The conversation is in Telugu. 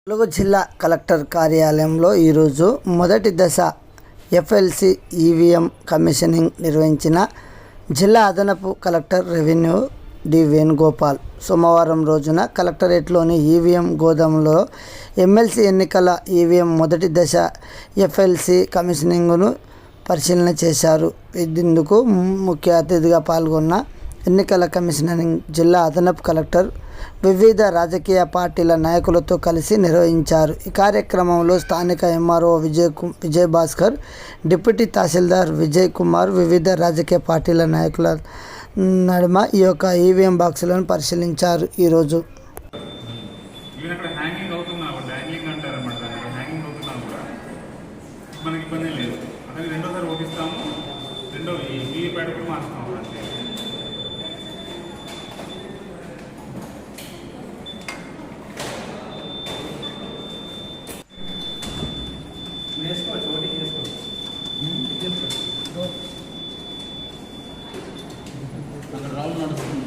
ములుగు జిల్లా కలెక్టర్ కార్యాలయంలో ఈరోజు మొదటి దశ ఎఫ్ఎల్సి ఈవీఎం కమిషనింగ్ నిర్వహించిన జిల్లా అదనపు కలెక్టర్ రెవెన్యూ డి వేణుగోపాల్ సోమవారం రోజున కలెక్టరేట్లోని ఈవీఎం గోదాంలో ఎమ్మెల్సీ ఎన్నికల ఈవీఎం మొదటి దశ ఎఫ్ఎల్సి కమిషనింగ్ను పరిశీలన చేశారు. ఇందుకు ముఖ్య అతిథిగా పాల్గొన్న ఎన్నికల కమిషనింగ్ జిల్లా అదనపు కలెక్టర్ వివిధ రాజకీయ పార్టీల నాయకులతో కలిసి నిర్వహించారు. ఈ కార్యక్రమంలో స్థానిక ఎంఆర్ఓ విజయ్ భాస్కర్, డిప్యూటీ తహసీల్దార్ విజయ్ కుమార్, వివిధ రాజకీయ పార్టీల నాయకుల నడుమ ఈ యొక్క ఈవీఎం బాక్సులను పరిశీలించారు. ఈరోజు చేసుకోవచ్చు, ఓటింగ్ చేసుకోవచ్చు. అక్కడ రాళ్ళు నడుస్తుంది.